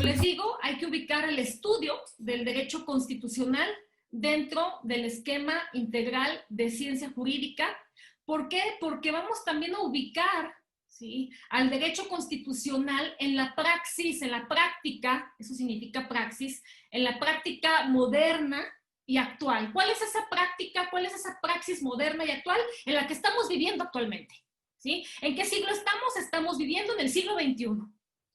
les digo, hay que ubicar el estudio del derecho constitucional dentro del esquema integral de ciencia jurídica. ¿Por qué? Porque vamos también a ubicar, ¿sí?, al derecho constitucional en la praxis, en la práctica, eso significa praxis, en la práctica moderna y actual. ¿Cuál es esa práctica? ¿Cuál es esa praxis moderna y actual en la que estamos viviendo actualmente? ¿Sí? ¿En qué siglo estamos? Estamos viviendo en el siglo XXI.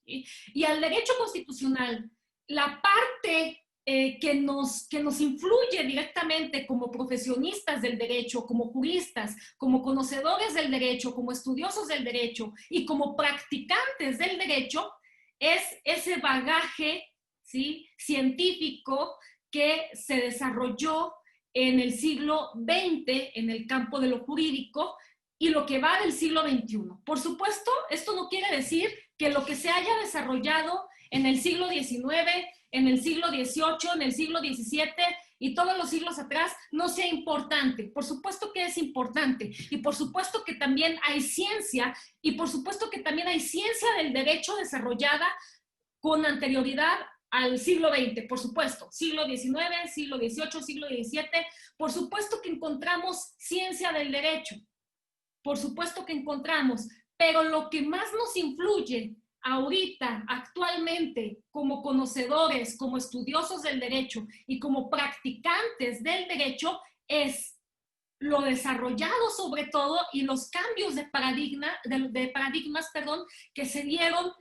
¿Sí? Y al derecho constitucional, la parte que nos influye directamente como profesionistas del derecho, como juristas, como conocedores del derecho, como estudiosos del derecho y como practicantes del derecho, es ese bagaje, ¿sí?, científico que se desarrolló en el siglo XX en el campo de lo jurídico y lo que va del siglo XXI. Por supuesto, esto no quiere decir que lo que se haya desarrollado en el siglo XIX, en el siglo XVIII, en el siglo XVII y todos los siglos atrás no sea importante. Por supuesto que es importante y por supuesto que también hay ciencia y por supuesto que también hay ciencia del derecho desarrollada con anterioridad al siglo XX, por supuesto, siglo XIX, siglo XVIII, siglo XVII, por supuesto que encontramos ciencia del derecho, por supuesto que encontramos, pero lo que más nos influye ahorita, actualmente, como conocedores, como estudiosos del derecho y como practicantes del derecho, es lo desarrollado sobre todo y los cambios de paradigmas, que se dieron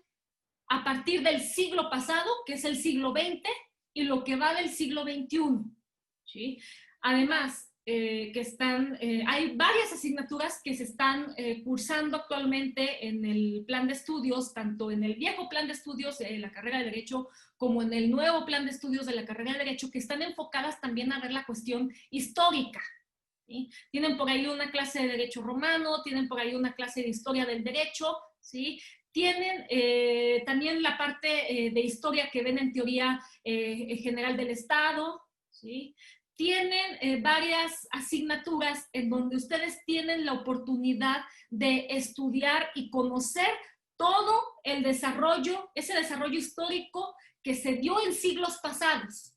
a partir del siglo pasado, que es el siglo XX, y lo que va del siglo XXI. ¿Sí? Además, hay varias asignaturas que se están cursando actualmente en el plan de estudios, tanto en el viejo plan de estudios de la carrera de Derecho como en el nuevo plan de estudios de la carrera de Derecho, que están enfocadas también a ver la cuestión histórica. ¿Sí? Tienen por ahí una clase de Derecho Romano, tienen por ahí una clase de Historia del Derecho, ¿sí? Tienen también la parte de historia que ven en teoría general del Estado, ¿sí? Tienen varias asignaturas en donde ustedes tienen la oportunidad de estudiar y conocer todo el desarrollo, ese desarrollo histórico que se dio en siglos pasados.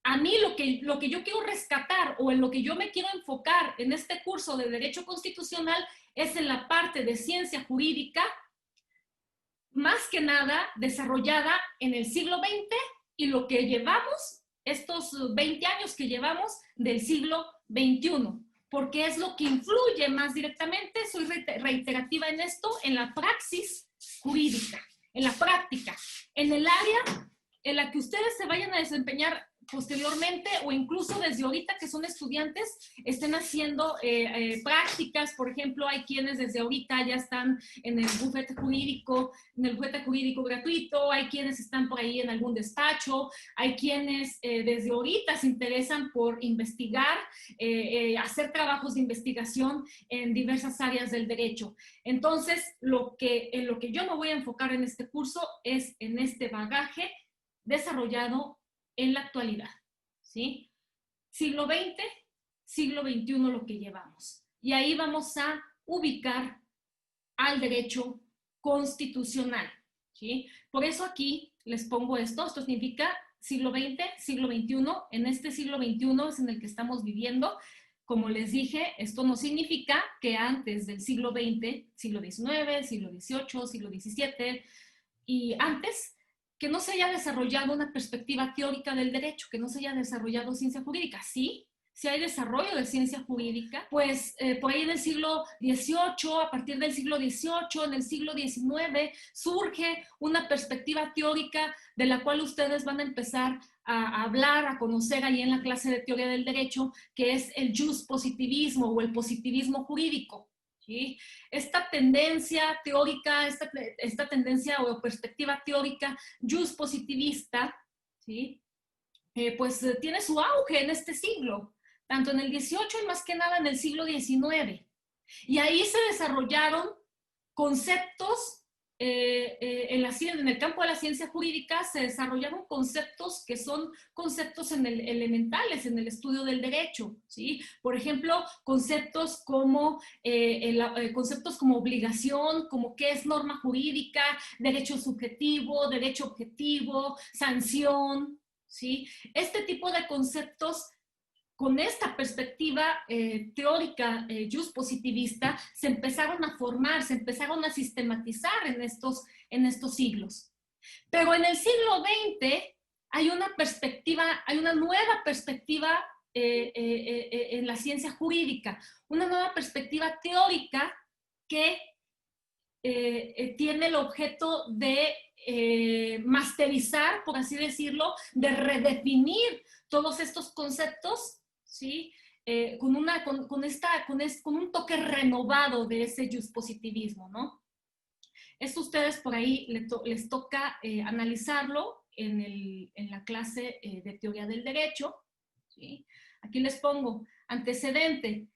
A mí lo que yo quiero rescatar o en lo que yo me quiero enfocar en este curso de Derecho Constitucional es en la parte de ciencia jurídica, más que nada desarrollada en el siglo XX y lo que llevamos, estos 20 años que llevamos del siglo XXI, porque es lo que influye más directamente, soy reiterativa en esto, en la praxis jurídica, en la práctica, en el área en la que ustedes se vayan a desempeñar posteriormente o incluso desde ahorita que son estudiantes estén haciendo prácticas. Por ejemplo, hay quienes desde ahorita ya están en el bufete jurídico, gratuito, hay quienes están por ahí en algún despacho, hay quienes desde ahorita se interesan por investigar, hacer trabajos de investigación en diversas áreas del derecho. Entonces, en lo que yo me voy a enfocar en este curso es en este bagaje desarrollado en la actualidad, ¿sí? Siglo XX, siglo XXI lo que llevamos. Y ahí vamos a ubicar al derecho constitucional, ¿sí? Por eso aquí les pongo esto significa siglo XX, siglo XXI. En este siglo XXI es en el que estamos viviendo. Como les dije, esto no significa que antes del siglo XX, siglo XIX, siglo XVIII, siglo XVII y antes, que no se haya desarrollado una perspectiva teórica del derecho, que no se haya desarrollado ciencia jurídica. Sí, sí hay desarrollo de ciencia jurídica, pues por ahí en el siglo XVIII, a partir del siglo XVIII, en el siglo XIX, surge una perspectiva teórica de la cual ustedes van a empezar a hablar, a conocer ahí en la clase de teoría del derecho, que es el juspositivismo o el positivismo jurídico. ¿Sí? Esta tendencia teórica, esta tendencia o perspectiva teórica juspositivista, ¿sí? Pues tiene su auge en este siglo, tanto en el XVIII y más que nada en el siglo XIX. Y ahí se desarrollaron conceptos en el campo de la ciencia jurídica se desarrollaron conceptos que son conceptos elementales en el estudio del derecho, ¿sí? Por ejemplo, conceptos como obligación, como qué es norma jurídica, derecho subjetivo, derecho objetivo, sanción, ¿sí? Este tipo de conceptos con esta perspectiva teórica justpositivista se empezaron a formar, se empezaron a sistematizar en estos siglos. Pero en el siglo XX hay una nueva perspectiva en la ciencia jurídica, una nueva perspectiva teórica que tiene el objeto de masterizar, por así decirlo, de redefinir todos estos conceptos, ¿sí? Con un toque renovado de ese justpositivismo, ¿no? Esto ustedes por ahí les toca analizarlo en la clase de teoría del derecho, ¿sí? Aquí les pongo antecedente.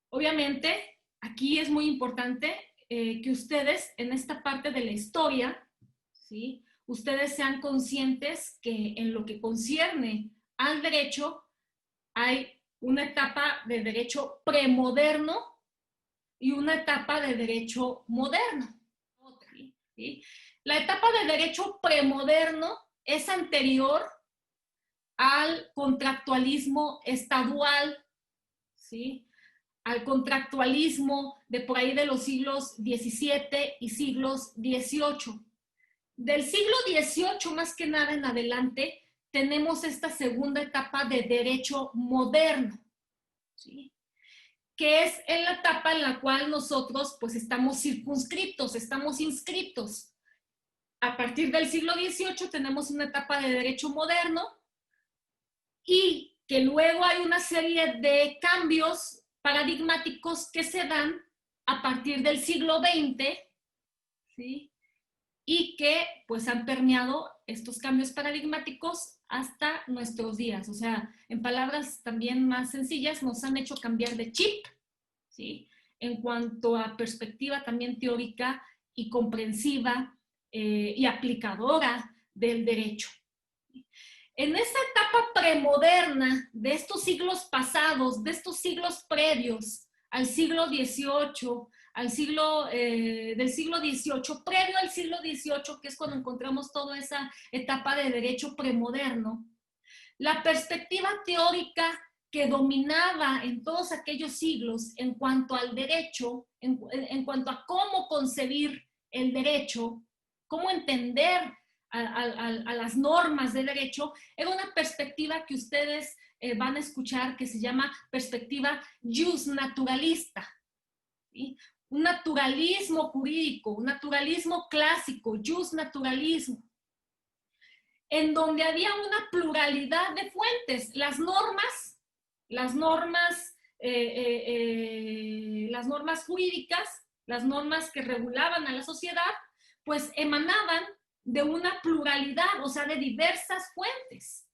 Obviamente, aquí es muy importante que ustedes en esta parte de la historia, ¿sí? Ustedes sean conscientes que en lo que concierne al derecho hay una etapa de derecho premoderno y una etapa de derecho moderno. ¿Sí? La etapa de derecho premoderno es anterior al contractualismo estadual, ¿sí? Al contractualismo de por ahí de los siglos XVII y siglos XVIII. Del siglo XVIII más que nada en adelante tenemos esta segunda etapa de derecho moderno, ¿sí? Que es en la etapa en la cual nosotros pues estamos circunscriptos, estamos inscritos. A partir del siglo XVIII tenemos una etapa de derecho moderno y que luego hay una serie de cambios paradigmáticos que se dan a partir del siglo XX, ¿sí? Y que pues han permeado estos cambios paradigmáticos hasta nuestros días. O sea, en palabras también más sencillas, nos han hecho cambiar de chip, ¿sí? En cuanto a perspectiva también teórica y comprensiva y aplicadora del derecho. En esa etapa premoderna de estos siglos pasados, de estos siglos previos al siglo XVIII, del siglo XVIII, previo al siglo XVIII, que es cuando encontramos toda esa etapa de derecho premoderno, la perspectiva teórica que dominaba en todos aquellos siglos en cuanto al derecho, en cuanto a cómo concebir el derecho, cómo entender a las normas de derecho, era una perspectiva que ustedes van a escuchar que se llama perspectiva justnaturalista, ¿sí? Un naturalismo jurídico, un naturalismo clásico, justnaturalismo, en donde había una pluralidad de fuentes. Las normas jurídicas, las normas que regulaban a la sociedad, pues emanaban de una pluralidad, o sea, de diversas fuentes.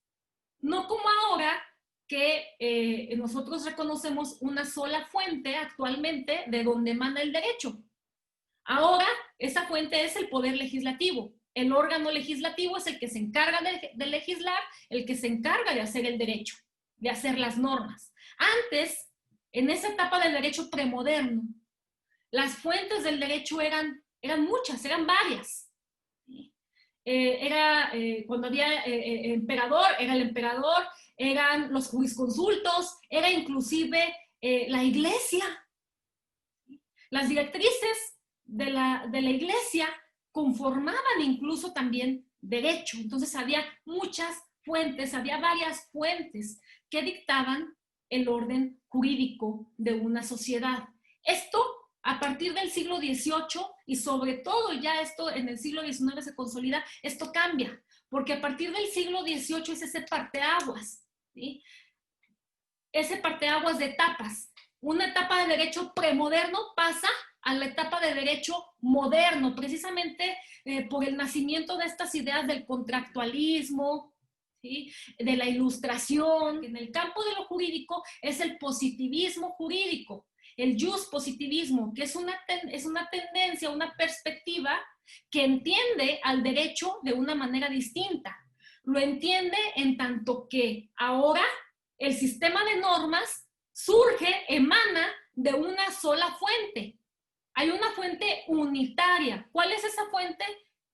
No como ahora que nosotros reconocemos una sola fuente actualmente de donde emana el derecho. Ahora, esa fuente es el poder legislativo. El órgano legislativo es el que se encarga de legislar, el que se encarga de hacer el derecho, de hacer las normas. Antes, en esa etapa del derecho premoderno, las fuentes del derecho eran muchas, eran varias. Cuando había emperador, era el emperador, eran los jurisconsultos, era inclusive la iglesia. Las directrices de la iglesia conformaban incluso también derecho. Entonces había muchas fuentes, había varias fuentes que dictaban el orden jurídico de una sociedad. Esto a partir del siglo XVIII y sobre todo ya esto en el siglo XIX se consolida, esto cambia, porque a partir del siglo XVIII es ese parteaguas, ¿sí? Ese parteaguas de etapas. Una etapa de derecho premoderno pasa a la etapa de derecho moderno, precisamente por el nacimiento de estas ideas del contractualismo, ¿sí? De la ilustración. En el campo de lo jurídico es el positivismo jurídico. el positivismo, que es una tendencia, una perspectiva que entiende al derecho de una manera distinta. Lo entiende en tanto que ahora el sistema de normas surge, emana de una sola fuente. Hay una fuente unitaria. ¿Cuál es esa fuente?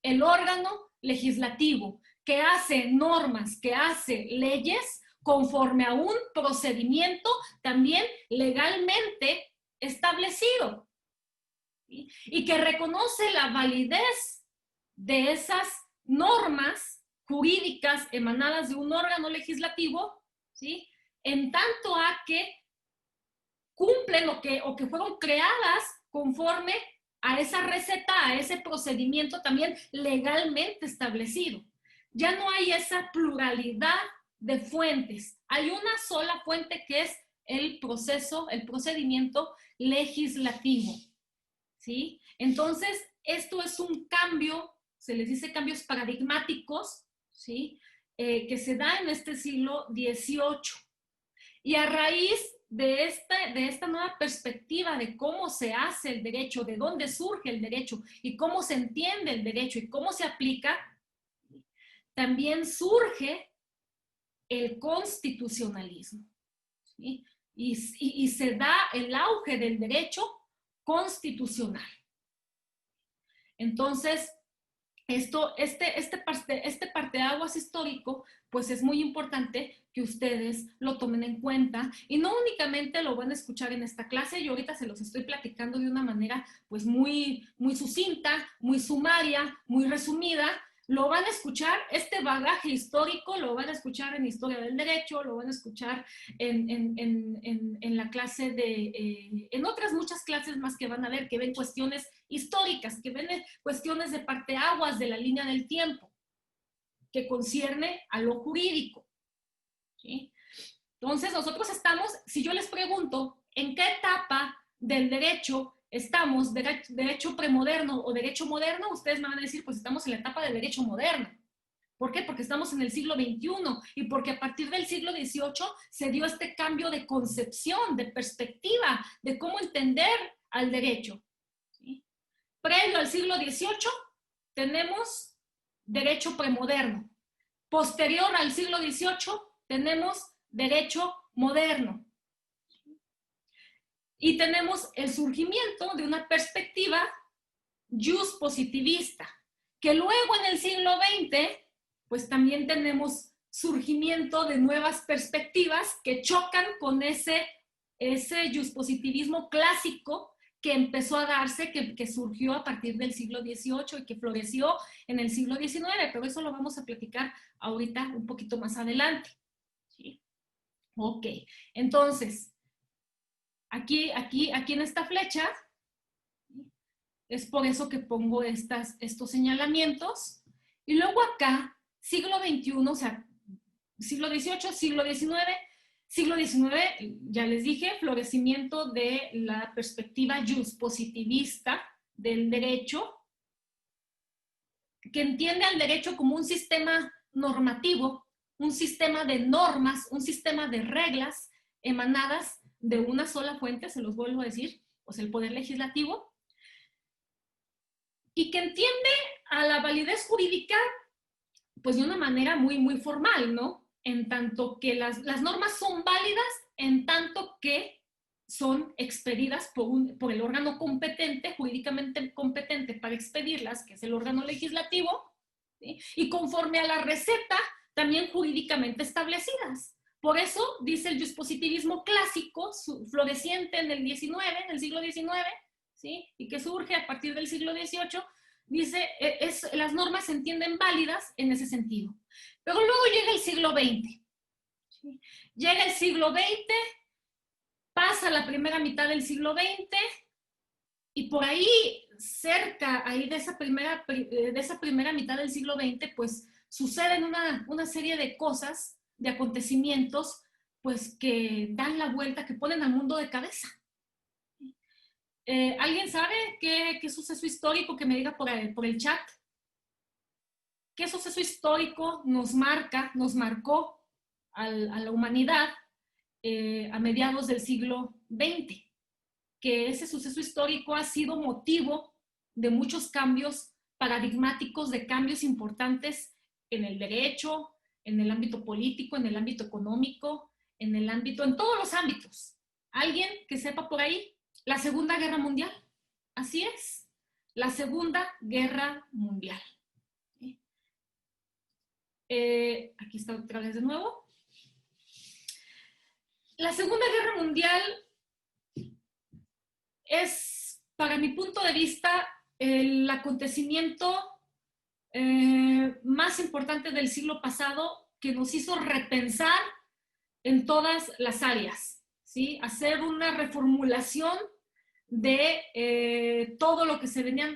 El órgano legislativo, que hace normas, que hace leyes conforme a un procedimiento también legalmente establecido, ¿sí? Y que reconoce la validez de esas normas jurídicas emanadas de un órgano legislativo, ¿sí? En tanto a que cumplen o que fueron creadas conforme a esa receta, a ese procedimiento también legalmente establecido. Ya no hay esa pluralidad de fuentes. Hay una sola fuente que es el proceso, el procedimiento legislativo, ¿sí? Entonces, esto es un cambio, se les dice cambios paradigmáticos, ¿sí? Que se da en este siglo XVIII. Y a raíz de esta nueva perspectiva de cómo se hace el derecho, de dónde surge el derecho y cómo se entiende el derecho y cómo se aplica, también surge el constitucionalismo, ¿sí? Y se da el auge del derecho constitucional. Entonces, este parteaguas histórico, pues es muy importante que ustedes lo tomen en cuenta y no únicamente lo van a escuchar en esta clase. Yo ahorita se los estoy platicando de una manera pues muy sucinta, muy sumaria, muy resumida. Lo van a escuchar, este bagaje histórico lo van a escuchar en Historia del Derecho, lo van a escuchar en la clase en otras muchas clases más que van a ver, que ven cuestiones históricas, que ven cuestiones de parteaguas de la línea del tiempo, que concierne a lo jurídico, ¿sí? Entonces, nosotros estamos, si yo les pregunto, ¿en qué etapa del derecho estamos? ¿Derecho premoderno o derecho moderno? Ustedes me van a decir, pues estamos en la etapa del derecho moderno. ¿Por qué? Porque estamos en el siglo XXI y porque a partir del siglo XVIII se dio este cambio de concepción, de perspectiva, de cómo entender al derecho, ¿sí? Previo al siglo XVIII tenemos derecho premoderno. Posterior al siglo XVIII tenemos derecho moderno. Y tenemos el surgimiento de una perspectiva positivista, que luego en el siglo XX, pues también tenemos surgimiento de nuevas perspectivas que chocan con ese positivismo clásico que empezó a darse, que surgió a partir del siglo XVIII y que floreció en el siglo XIX, pero eso lo vamos a platicar ahorita un poquito más adelante, ¿sí? Ok, entonces, aquí en esta flecha, es por eso que pongo estos señalamientos, y luego acá, siglo XXI, o sea, siglo XVIII, siglo XIX, siglo XIX, ya les dije, florecimiento de la perspectiva positivista del derecho, que entiende al derecho como un sistema normativo, un sistema de normas, un sistema de reglas emanadas de una sola fuente, se los vuelvo a decir, pues el poder legislativo, y que entiende a la validez jurídica pues de una manera muy formal, ¿no? En tanto que las normas son válidas, en tanto que son expedidas por el órgano competente, jurídicamente competente para expedirlas, que es el órgano legislativo, ¿sí? Y conforme a la receta, también jurídicamente establecidas. Por eso, dice el positivismo clásico, floreciente en el siglo XIX, ¿sí? Y que surge a partir del siglo XVIII, dice, las normas se entienden válidas en ese sentido. Pero luego llega el siglo XX. ¿Sí? Llega el siglo XX, pasa la primera mitad del siglo XX, y por ahí, cerca ahí de esa primera mitad del siglo XX, pues suceden una serie de cosas, de acontecimientos, pues que dan la vuelta, que ponen al mundo de cabeza. ¿Alguien sabe qué suceso histórico? Que me diga por el chat. ¿Qué suceso histórico nos marcó a la humanidad a mediados del siglo XX? que ese suceso histórico ha sido motivo de muchos cambios paradigmáticos, de cambios importantes en el derecho, en el ámbito político, en el ámbito económico, en todos los ámbitos. ¿Alguien que sepa por ahí? La Segunda Guerra Mundial. Así es, la Segunda Guerra Mundial. Aquí está otra vez de nuevo. La Segunda Guerra Mundial es, para mi punto de vista, el acontecimiento más importante del siglo pasado, que nos hizo repensar en todas las áreas, ¿sí? Hacer una reformulación de todo lo que se venía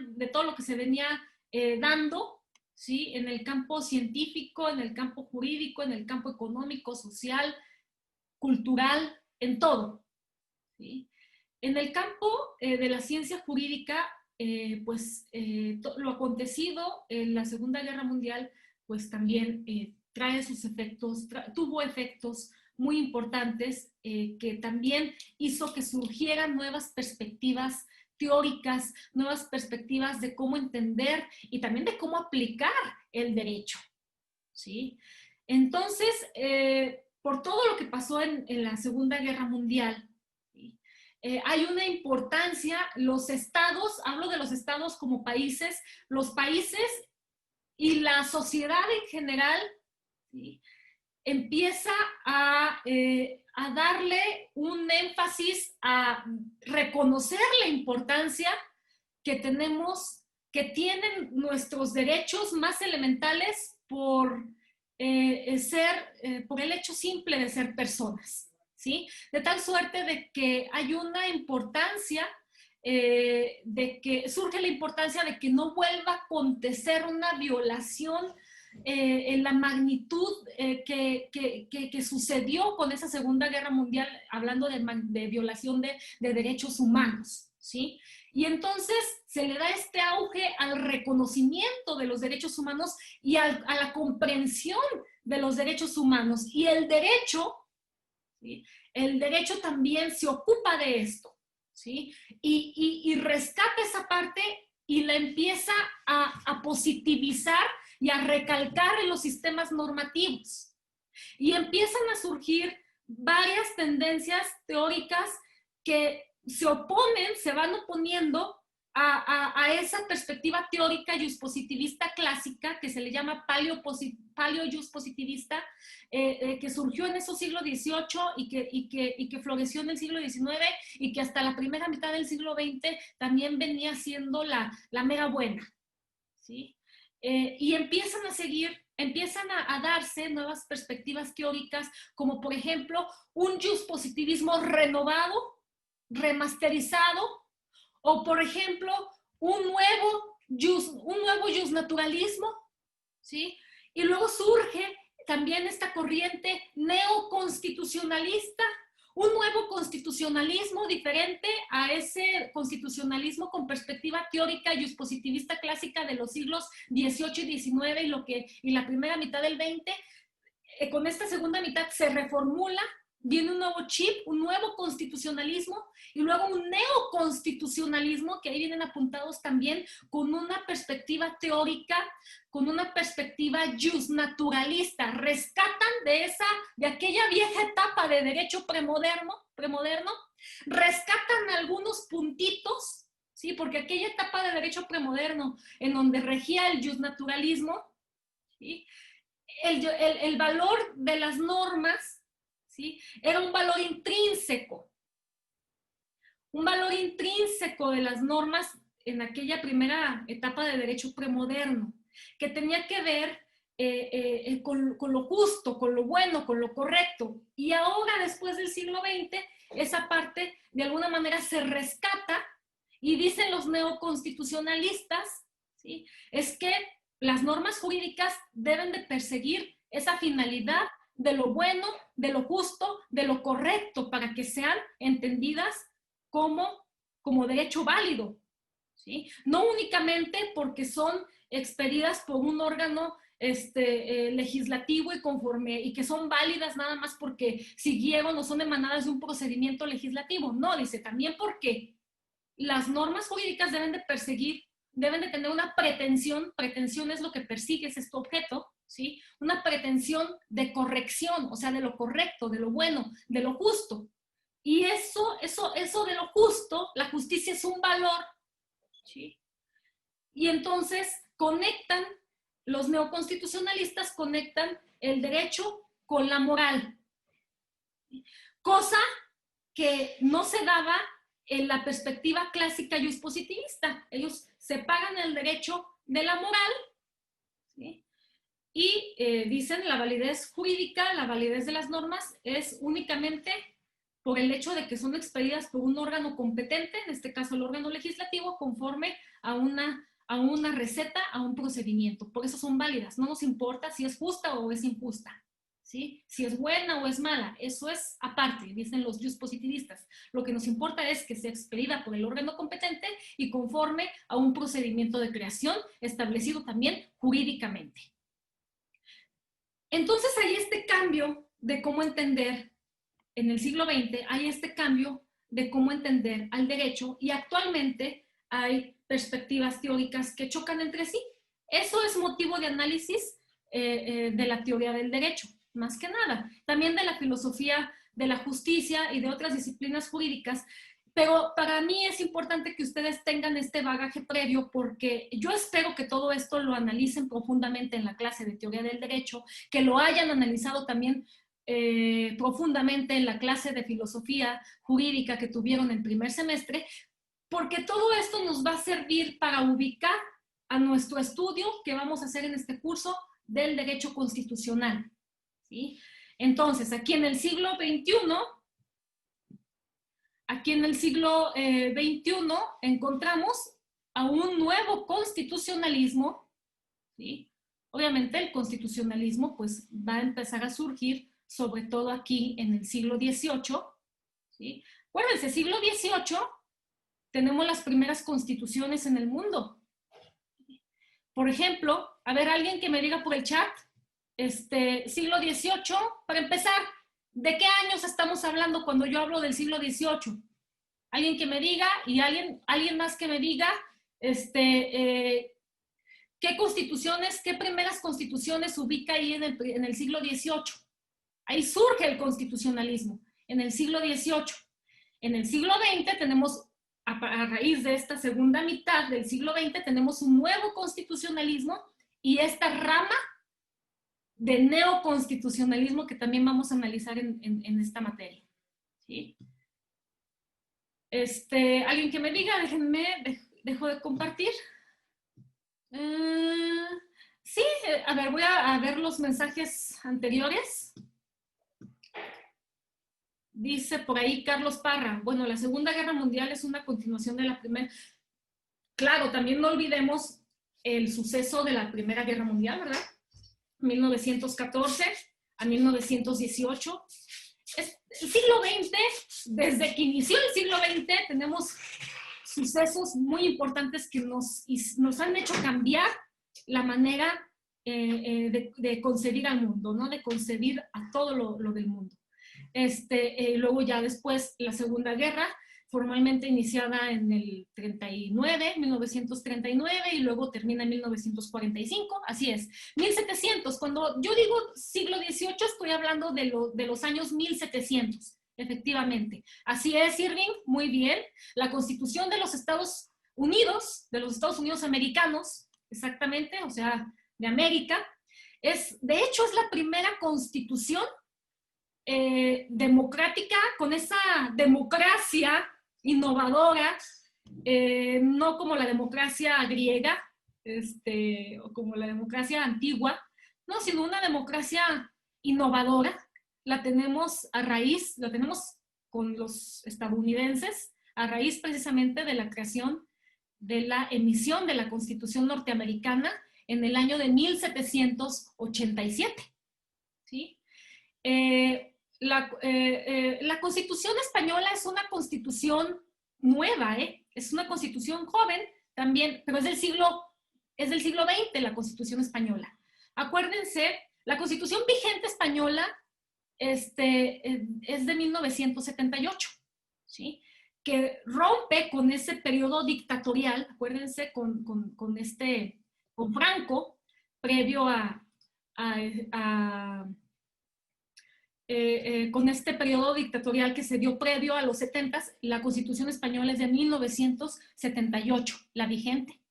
dando, ¿sí? En el campo científico, en el campo jurídico, en el campo económico, social, cultural, en todo, ¿sí? En el campo de la ciencia jurídica, lo acontecido en la Segunda Guerra Mundial, pues también trae sus efectos, tuvo efectos muy importantes que también hizo que surgieran nuevas perspectivas teóricas, nuevas perspectivas de cómo entender y también de cómo aplicar el derecho, ¿sí? Entonces, por todo lo que pasó en la Segunda Guerra Mundial, ¿sí? Hay una importancia, los estados, hablo de los estados como países, los países y la sociedad en general, ¿sí? Empieza a darle un énfasis, a reconocer la importancia que tenemos, que tienen nuestros derechos más elementales por el hecho simple de ser personas, ¿sí? De tal suerte de que hay una importancia, de que surge la importancia de que no vuelva a acontecer una violación en la magnitud que sucedió con esa Segunda Guerra Mundial, hablando de violación de derechos humanos, ¿sí? Y entonces se le da este auge al reconocimiento de los derechos humanos y a la comprensión de los derechos humanos. Y el derecho, ¿sí? El derecho también se ocupa de esto, ¿sí? Y rescata esa parte y la empieza a positivizar y a recalcar en los sistemas normativos. Y empiezan a surgir varias tendencias teóricas que se oponen, se van oponiendo a esa perspectiva teórica juspositivista clásica, que se le llama paleo-juspositivista, que surgió en esos siglos XVIII y que floreció en el siglo XIX y que hasta la primera mitad del siglo XX también venía siendo la mera buena, ¿sí? Y empiezan a darse nuevas perspectivas teóricas, como por ejemplo un juspositivismo renovado, remasterizado, o por ejemplo un nuevo justnaturalismo, ¿sí? Y luego surge también esta corriente neoconstitucionalista, un nuevo constitucionalismo diferente a ese constitucionalismo con perspectiva teórica y positivista clásica de los siglos XVIII y XIX y la primera mitad del XX. Con esta segunda mitad se reformula, viene un nuevo chip, un nuevo constitucionalismo y luego un neoconstitucionalismo, que ahí vienen apuntados también con una perspectiva teórica, con una perspectiva justnaturalista. Rescatan de aquella vieja etapa de derecho premoderno, rescatan algunos puntitos, ¿sí? Porque aquella etapa de derecho premoderno en donde regía el justnaturalismo, ¿sí? El valor de las normas, ¿sí? Era un valor intrínseco de las normas en aquella primera etapa de derecho premoderno, que tenía que ver con lo justo, con lo bueno, con lo correcto. Y ahora, después del siglo XX, esa parte de alguna manera se rescata y dicen los neoconstitucionalistas, ¿sí? Es que las normas jurídicas deben de perseguir esa finalidad de lo bueno, de lo justo, de lo correcto, para que sean entendidas como derecho válido, ¿sí? No únicamente porque son expedidas por un órgano legislativo y que son válidas nada más porque siguieron o son emanadas de un procedimiento legislativo. No, dice, también porque las normas jurídicas deben de perseguir, deben de tener una pretensión es lo que persigues, es tu objeto, ¿sí? Una pretensión de corrección, o sea, de lo correcto, de lo bueno, de lo justo. Y eso de lo justo, la justicia es un valor, ¿sí? Y entonces conectan, los neoconstitucionalistas conectan el derecho con la moral, cosa que no se daba en la perspectiva clásica juspositivista. Ellos separan el derecho de la moral, ¿sí? Y dicen la validez jurídica, la validez de las normas es únicamente por el hecho de que son expedidas por un órgano competente, en este caso el órgano legislativo, conforme a una receta, a un procedimiento. Por eso son válidas. No nos importa si es justa o es injusta, ¿sí? Si es buena o es mala. Eso es aparte, dicen los juspositivistas. Lo que nos importa es que sea expedida por el órgano competente y conforme a un procedimiento de creación establecido también jurídicamente. Entonces hay este cambio de cómo entender, en el siglo XX hay este cambio de cómo entender al derecho y actualmente hay perspectivas teóricas que chocan entre sí. Eso es motivo de análisis de la teoría del derecho, más que nada. También de la filosofía de la justicia y de otras disciplinas jurídicas. Pero para mí es importante que ustedes tengan este bagaje previo porque yo espero que todo esto lo analicen profundamente en la clase de teoría del derecho, que lo hayan analizado también profundamente en la clase de filosofía jurídica que tuvieron en primer semestre, porque todo esto nos va a servir para ubicar a nuestro estudio que vamos a hacer en este curso del derecho constitucional, ¿sí? Entonces, aquí en el siglo XXI, encontramos a un nuevo constitucionalismo, ¿sí? Obviamente el constitucionalismo pues va a empezar a surgir sobre todo aquí en el siglo XVIII, ¿sí? Acuérdense, siglo XVIII tenemos las primeras constituciones en el mundo. Por ejemplo, a ver, alguien que me diga por el chat, siglo XVIII, para empezar, ¿de qué años estamos hablando cuando yo hablo del siglo XVIII? Alguien que me diga y alguien más que me diga, ¿qué constituciones, qué primeras constituciones ubica ahí en el siglo XVIII? Ahí surge el constitucionalismo, en el siglo XVIII. En el siglo XX tenemos, a raíz de esta segunda mitad del siglo XX, tenemos un nuevo constitucionalismo y esta rama de neoconstitucionalismo que también vamos a analizar en esta materia, ¿sí? Alguien que me diga, déjenme, dejo de compartir. Sí, a ver, voy a ver los mensajes anteriores. Dice por ahí Carlos Parra, bueno, la Segunda Guerra Mundial es una continuación de la Primera. Claro, también no olvidemos el suceso de la Primera Guerra Mundial, ¿verdad? 1914 a 1918. El siglo XX, desde que inició el siglo XX, tenemos sucesos muy importantes que nos han hecho cambiar la manera de concebir al mundo, ¿no? De concebir a todo lo del mundo. Luego ya después la Segunda Guerra, formalmente iniciada en el 1939, y luego termina en 1945, así es. 1700, cuando yo digo siglo XVIII, estoy hablando de los años 1700, efectivamente. Así es, Irving, muy bien. La Constitución de los Estados Unidos americanos, exactamente, o sea, de América, de hecho es la primera constitución democrática, con esa democracia innovadora, no como la democracia griega, o como la democracia antigua, no, sino una democracia innovadora. La tenemos con los estadounidenses, a raíz precisamente de la creación de la emisión de la Constitución norteamericana en el año de 1787, ¿sí? La Constitución española es una constitución nueva, es una constitución joven también, pero es del siglo XX la Constitución española. Acuérdense, la Constitución vigente española es de 1978, ¿sí? que rompe con ese periodo dictatorial, acuérdense, con Franco, previo con este periodo dictatorial que se dio previo a los 70s, la Constitución española es de 1978, la vigente,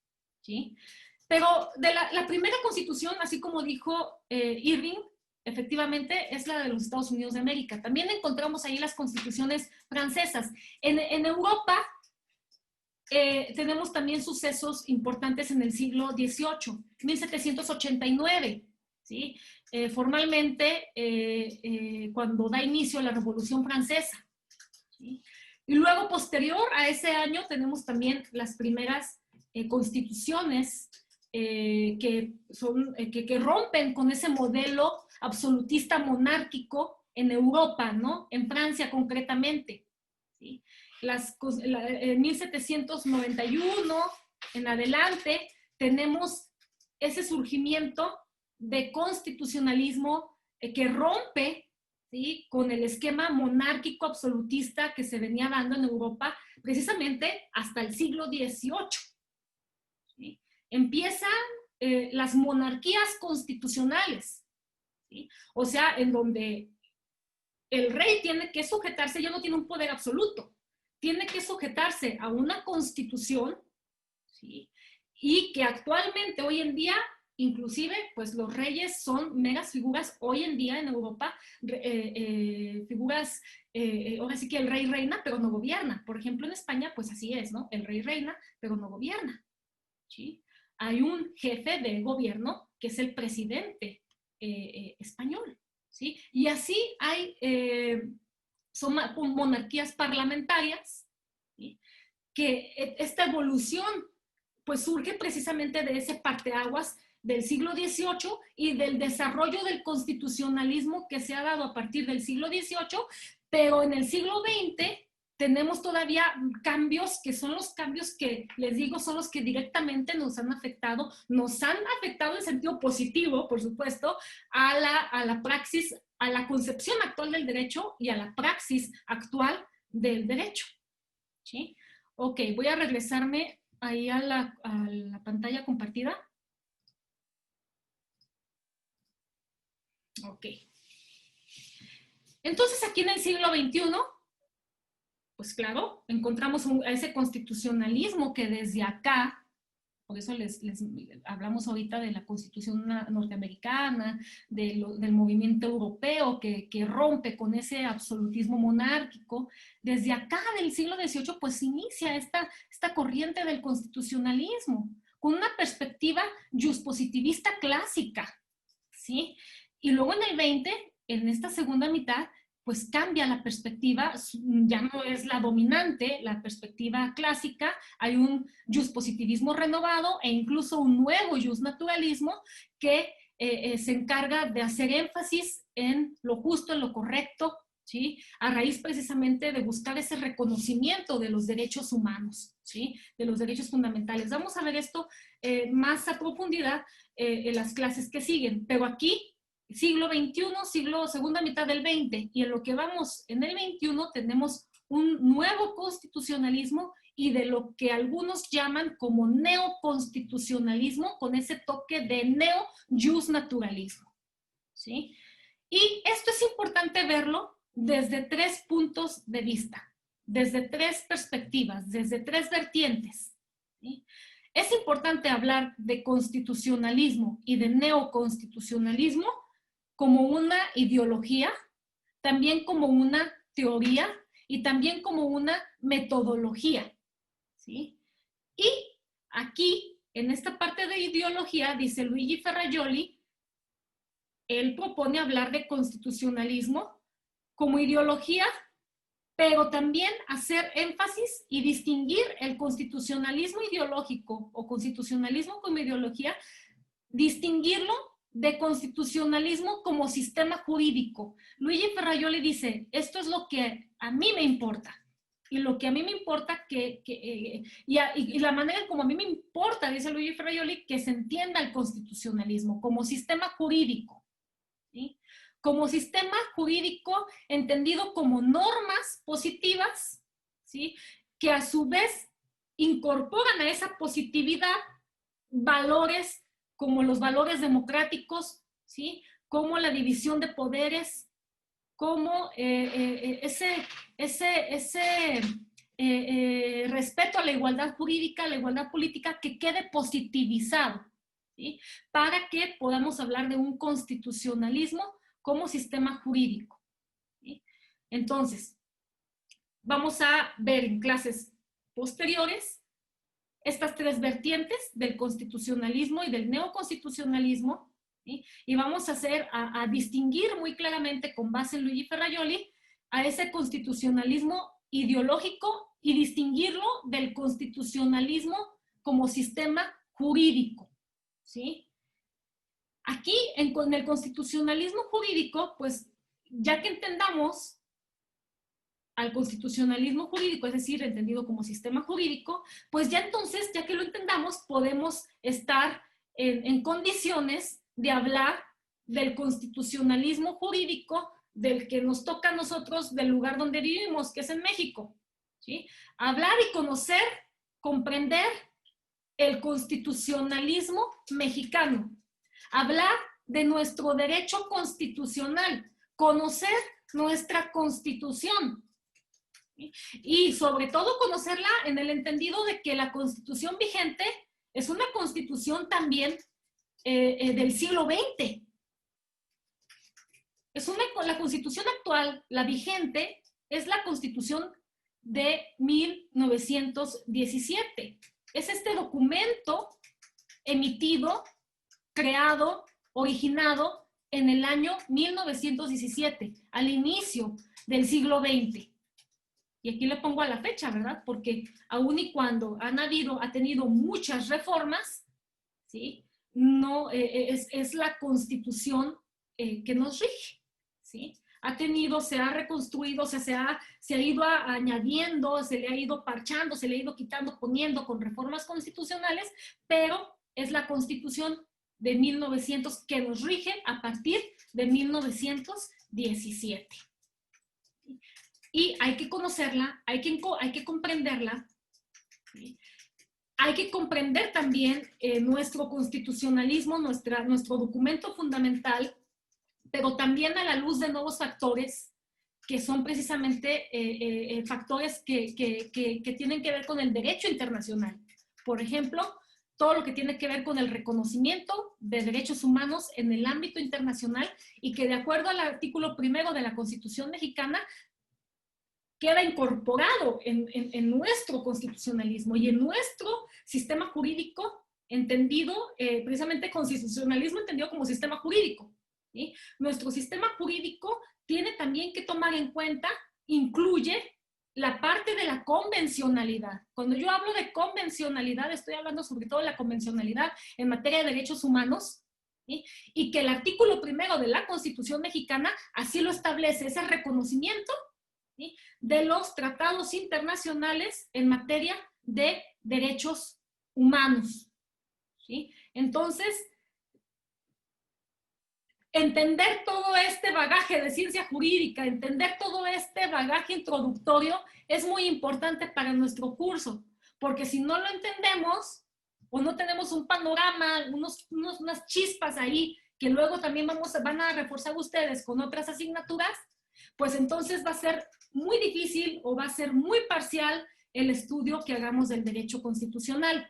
¿sí? Pero de la primera Constitución, así como dijo Irving, efectivamente es la de los Estados Unidos de América. También encontramos ahí las constituciones francesas. En Europa tenemos también sucesos importantes en el siglo XVIII, 1789, ¿sí? Formalmente cuando da inicio la Revolución Francesa, ¿sí? Y luego, posterior a ese año, tenemos también las primeras constituciones que rompen con ese modelo absolutista monárquico en Europa, ¿no? En Francia concretamente, ¿sí? En 1791 en adelante tenemos ese surgimiento de constitucionalismo que rompe, ¿sí?, con el esquema monárquico absolutista que se venía dando en Europa precisamente hasta el siglo XVIII. ¿Sí? Empiezan las monarquías constitucionales, ¿sí? O sea, en donde el rey tiene que sujetarse, ya no tiene un poder absoluto, tiene que sujetarse a una constitución, ¿sí?, y que actualmente, hoy en día, inclusive, pues los reyes son meras figuras hoy en día en Europa, figuras, ahora sí que el rey reina, pero no gobierna. Por ejemplo, en España, pues así es, ¿no? El rey reina, pero no gobierna, ¿sí? Hay un jefe de gobierno que es el presidente español, ¿sí? Y así hay, son monarquías parlamentarias, ¿sí?, que esta evolución pues surge precisamente de ese parteaguas del siglo XVIII y del desarrollo del constitucionalismo que se ha dado a partir del siglo XVIII, pero en el siglo XX tenemos todavía cambios que son los cambios que, les digo, son los que directamente nos han afectado en sentido positivo, por supuesto, a la praxis, a la concepción actual del derecho y a la praxis actual del derecho, ¿sí? Ok, voy a regresarme ahí a la pantalla compartida. Ok. Entonces, aquí en el siglo XXI, pues claro, encontramos ese constitucionalismo que desde acá, por eso les hablamos ahorita de la Constitución norteamericana, del movimiento europeo que rompe con ese absolutismo monárquico. Desde acá del siglo XVIII, pues inicia esta corriente del constitucionalismo, con una perspectiva juspositivista clásica, ¿sí? Y luego en el 20, en esta segunda mitad, pues cambia la perspectiva, ya no es la dominante, la perspectiva clásica, hay un juspositivismo renovado e incluso un nuevo justnaturalismo que se encarga de hacer énfasis en lo justo, en lo correcto, ¿sí?, a raíz precisamente de buscar ese reconocimiento de los derechos humanos, ¿sí?, de los derechos fundamentales. Vamos a ver esto más a profundidad en las clases que siguen, pero aquí siglo XXI, segunda mitad del XX, y en lo que vamos en el XXI tenemos un nuevo constitucionalismo y de lo que algunos llaman como neoconstitucionalismo, con ese toque de neo-justnaturalismo, ¿sí? Y esto es importante verlo desde 3 puntos de vista, desde 3 perspectivas, desde 3 vertientes, ¿sí? Es importante hablar de constitucionalismo y de neoconstitucionalismo como una ideología, también como una teoría y también como una metodología, ¿sí? Y aquí, en esta parte de ideología, dice Luigi Ferrajoli, él propone hablar de constitucionalismo como ideología, pero también hacer énfasis y distinguir el constitucionalismo ideológico o constitucionalismo como ideología, distinguirlo de constitucionalismo como sistema jurídico. Luigi Ferrajoli dice, esto es lo que a mí me importa. Y lo que a mí me importa y la manera como a mí me importa, dice Luigi Ferrajoli, que se entienda el constitucionalismo como sistema jurídico, ¿sí?, como sistema jurídico entendido como normas positivas, ¿sí?, que a su vez incorporan a esa positividad valores como los valores democráticos, ¿sí? Como la división de poderes, como ese respeto a la igualdad jurídica, a la igualdad política, que quede positivizado, ¿sí? Para que podamos hablar de un constitucionalismo como sistema jurídico, ¿sí? Entonces, vamos a ver en clases posteriores estas tres vertientes del constitucionalismo y del neoconstitucionalismo, ¿sí? Y vamos a distinguir muy claramente, con base en Luigi Ferrajoli, a ese constitucionalismo ideológico y distinguirlo del constitucionalismo como sistema jurídico, ¿sí? Aquí, en el constitucionalismo jurídico, pues, ya que entendamos al constitucionalismo jurídico, es decir, entendido como sistema jurídico, pues ya entonces, ya que lo entendamos, podemos estar en condiciones de hablar del constitucionalismo jurídico del que nos toca a nosotros, del lugar donde vivimos, que es en México, ¿sí? Hablar y conocer, comprender el constitucionalismo mexicano, hablar de nuestro derecho constitucional, conocer nuestra Constitución, y sobre todo conocerla en el entendido de que la Constitución vigente es una Constitución también del siglo XX. La Constitución actual, la vigente, es la Constitución de 1917. Es este documento emitido, creado, originado en el año 1917, al inicio del siglo XX. Y aquí le pongo a la fecha, ¿verdad? Porque aun y cuando ha tenido muchas reformas, ¿sí? No, es la Constitución que nos rige, ¿sí? Se ha reconstruido, se ha ido añadiendo, se le ha ido parchando, se le ha ido quitando, poniendo con reformas constitucionales, pero es la Constitución de 1900 que nos rige a partir de 1917. Y hay que conocerla, hay que comprenderla, ¿sí? Hay que comprender también nuestro constitucionalismo, nuestro documento fundamental, pero también a la luz de nuevos factores que son precisamente factores que tienen que ver con el derecho internacional. Por ejemplo, todo lo que tiene que ver con el reconocimiento de derechos humanos en el ámbito internacional y que de acuerdo al artículo 1 de la Constitución mexicana queda incorporado en nuestro constitucionalismo y en nuestro sistema jurídico entendido, precisamente constitucionalismo entendido como sistema jurídico, ¿sí? Nuestro sistema jurídico tiene también que tomar en cuenta, incluye la parte de la convencionalidad. Cuando yo hablo de convencionalidad, estoy hablando sobre todo de la convencionalidad en materia de derechos humanos, ¿sí? Y que el artículo 1 de la Constitución mexicana así lo establece, ese reconocimiento, ¿sí?, de los tratados internacionales en materia de derechos humanos, ¿sí? Entonces, entender todo este bagaje de ciencia jurídica, entender todo este bagaje introductorio es muy importante para nuestro curso, porque si no lo entendemos o no tenemos un panorama, unas chispas ahí que luego también van a reforzar ustedes con otras asignaturas, pues entonces va a ser muy difícil o va a ser muy parcial el estudio que hagamos del derecho constitucional.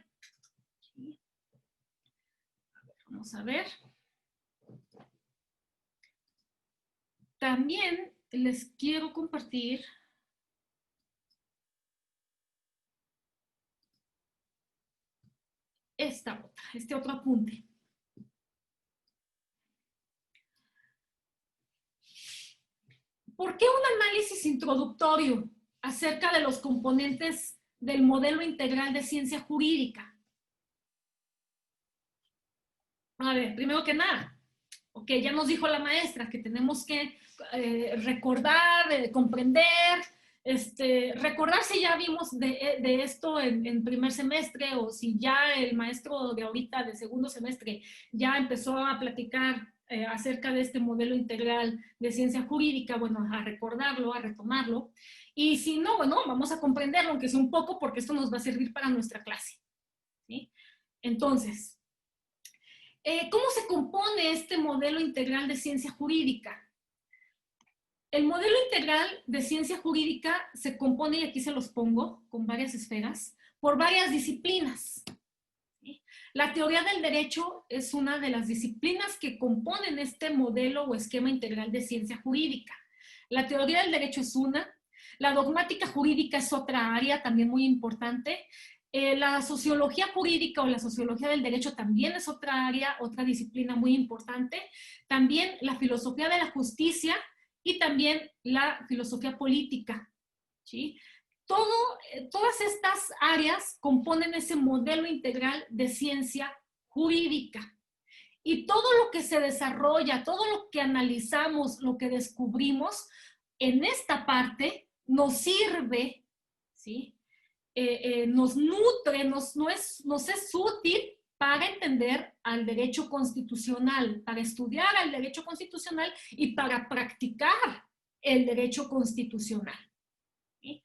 Vamos a ver. También les quiero compartir este otro apunte. ¿Por qué un análisis introductorio acerca de los componentes del modelo integral de ciencia jurídica? A ver, primero que nada, ok, ya nos dijo la maestra que tenemos que recordar, comprender, recordar si ya vimos de esto en primer semestre o si ya el maestro de ahorita de segundo semestre ya empezó a platicar acerca de este modelo integral de ciencia jurídica, bueno, a recordarlo, a retomarlo. Y si no, bueno, vamos a comprenderlo, aunque sea un poco, porque esto nos va a servir para nuestra clase, ¿sí? Entonces, ¿cómo se compone este modelo integral de ciencia jurídica? El modelo integral de ciencia jurídica se compone, y aquí se los pongo, con varias esferas, por varias disciplinas. ¿Sí? La teoría del derecho es una de las disciplinas que componen este modelo o esquema integral de ciencia jurídica. La teoría del derecho es una, la dogmática jurídica es otra área también muy importante, la sociología jurídica o la sociología del derecho también es otra área, otra disciplina muy importante, también la filosofía de la justicia y también la filosofía política, ¿sí? Todas estas áreas componen ese modelo integral de ciencia jurídica. Y todo lo que se desarrolla, todo lo que analizamos, lo que descubrimos en esta parte nos sirve, ¿sí? Nos nutre, nos es útil para entender al derecho constitucional, para estudiar al derecho constitucional y para practicar el derecho constitucional. ¿Sí?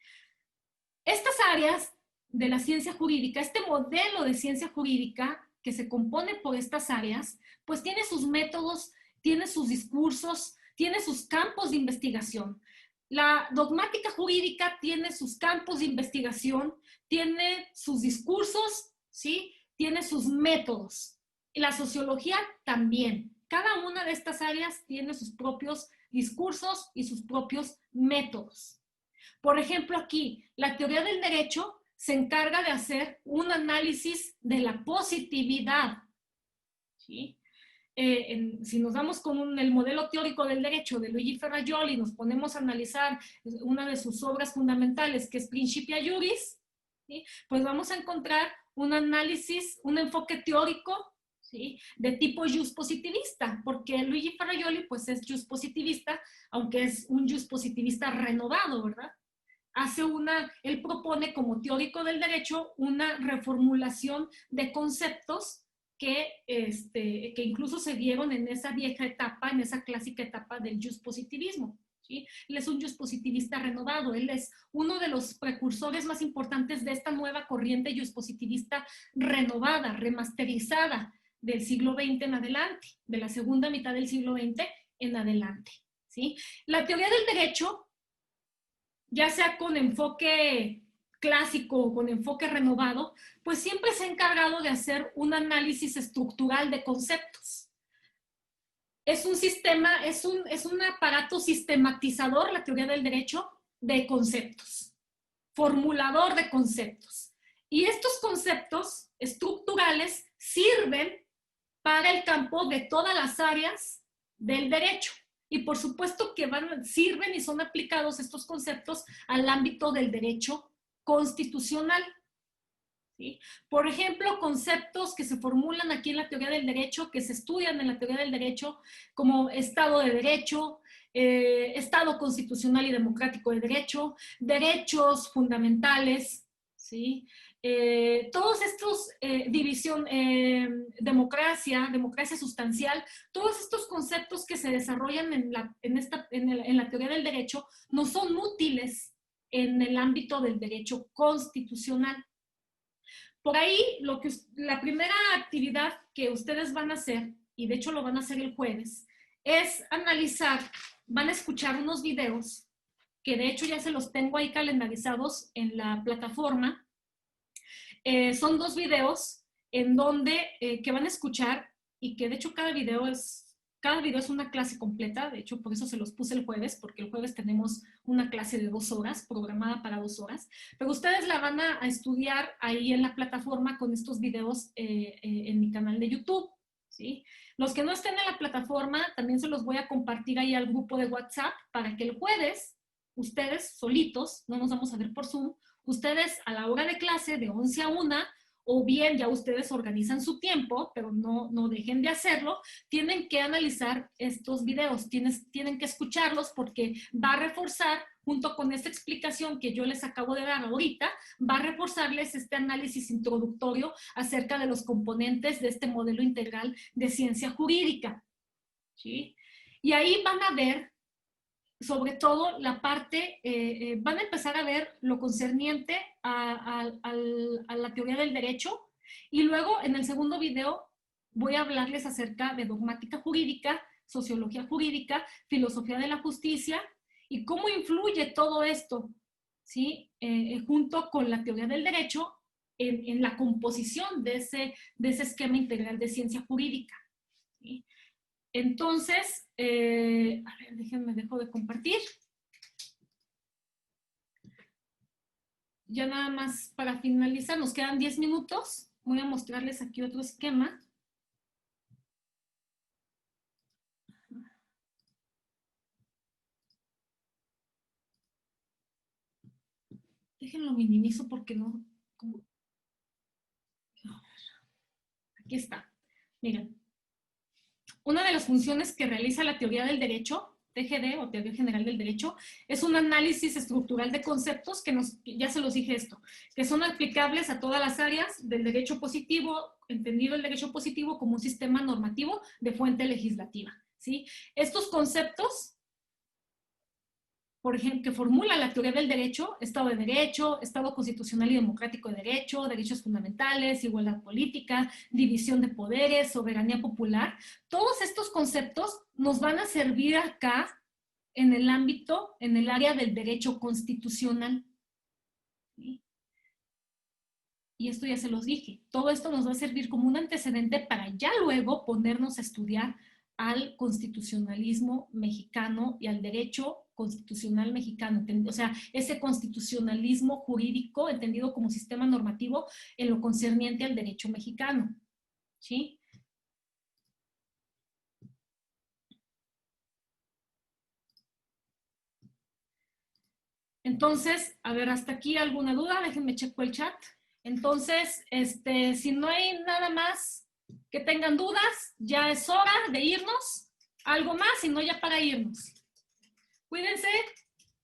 Estas áreas de la ciencia jurídica, este modelo de ciencia jurídica que se compone por estas áreas, pues tiene sus métodos, tiene sus discursos, tiene sus campos de investigación. La dogmática jurídica tiene sus campos de investigación, tiene sus discursos, ¿sí? Tiene sus métodos. Y la sociología también. Cada una de estas áreas tiene sus propios discursos y sus propios métodos. Por ejemplo, aquí, la teoría del derecho se encarga de hacer un análisis de la positividad. ¿Sí? Si nos vamos con el modelo teórico del derecho de Luigi Ferrajoli y nos ponemos a analizar una de sus obras fundamentales, que es Principia Juris, ¿sí? Pues vamos a encontrar un análisis, un enfoque teórico, ¿sí? De tipo juspositivista, porque Luigi Ferrajoli pues es juspositivista, aunque es un juspositivista renovado, ¿verdad? Él propone como teórico del derecho una reformulación de conceptos que incluso se dieron en esa vieja etapa, en esa clásica etapa del juspositivismo. ¿Sí? Él es un juspositivista renovado, él es uno de los precursores más importantes de esta nueva corriente juspositivista renovada, remasterizada del siglo XX en adelante, de la segunda mitad del siglo XX en adelante. ¿Sí? La teoría del derecho, ya sea con enfoque clásico o con enfoque renovado, pues siempre se ha encargado de hacer un análisis estructural de conceptos. Es un sistema, es un aparato sistematizador, la teoría del derecho, de conceptos, formulador de conceptos. Y estos conceptos estructurales sirven para el campo de todas las áreas del derecho. Y por supuesto que sirven y son aplicados estos conceptos al ámbito del derecho constitucional. ¿Sí? Por ejemplo, conceptos que se formulan aquí en la teoría del derecho, que se estudian en la teoría del derecho, como Estado de Derecho, Estado constitucional y democrático de derecho, derechos fundamentales, ¿sí? Todos estos, democracia sustancial, todos estos conceptos que se desarrollan en la teoría del derecho no son útiles en el ámbito del derecho constitucional. Por ahí, la primera actividad que ustedes van a hacer, y de hecho lo van a hacer el jueves, es analizar, van a escuchar unos videos, que de hecho ya se los tengo ahí calendarizados en la plataforma. Son 2 videos en donde, que van a escuchar, y que de hecho cada video es una clase completa. De hecho por eso se los puse el jueves, porque el jueves tenemos una clase de 2 horas, programada para 2 horas, pero ustedes la van a estudiar ahí en la plataforma con estos videos en mi canal de YouTube, ¿sí? Los que no estén en la plataforma, también se los voy a compartir ahí al grupo de WhatsApp, para que el jueves, ustedes solitos, no nos vamos a ver por Zoom, ustedes a la hora de clase de 11 a 1, o bien ya ustedes organizan su tiempo, pero no dejen de hacerlo, tienen que analizar estos videos, tienen que escucharlos, porque va a reforzar, junto con esta explicación que yo les acabo de dar ahorita, va a reforzarles este análisis introductorio acerca de los componentes de este modelo integral de ciencia jurídica. ¿sí? Y ahí van a ver, sobre todo, la parte, van a empezar a ver lo concerniente a la teoría del derecho, y luego en el segundo video voy a hablarles acerca de dogmática jurídica, sociología jurídica, filosofía de la justicia, y cómo influye todo esto, ¿sí? Junto con la teoría del derecho en la composición de ese esquema integral de ciencia jurídica, ¿sí? Entonces, a ver, déjenme, dejo de compartir. Ya nada más para finalizar, nos quedan 10 minutos. Voy a mostrarles aquí otro esquema. Déjenlo minimizo porque no... Aquí está. Miren, una de las funciones que realiza la teoría del derecho, TGD o Teoría General del Derecho, es un análisis estructural de conceptos que ya se los dije esto, que son aplicables a todas las áreas del derecho positivo, entendido el derecho positivo como un sistema normativo de fuente legislativa, ¿sí? Estos conceptos, por ejemplo, que formula la teoría del derecho, Estado de Derecho, Estado constitucional y democrático de derecho, derechos fundamentales, igualdad política, división de poderes, soberanía popular, todos estos conceptos nos van a servir acá en el ámbito, en el área del derecho constitucional. ¿Sí? Y esto ya se los dije, todo esto nos va a servir como un antecedente para ya luego ponernos a estudiar al constitucionalismo mexicano y al derecho constitucional mexicano, o sea, ese constitucionalismo jurídico entendido como sistema normativo en lo concerniente al derecho mexicano, ¿sí? Entonces, a ver, hasta aquí alguna duda, déjenme checo el chat. Entonces, si no hay nada más que tengan dudas, ya es hora de irnos. Algo más, si no ya para irnos. Cuídense.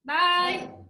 Bye.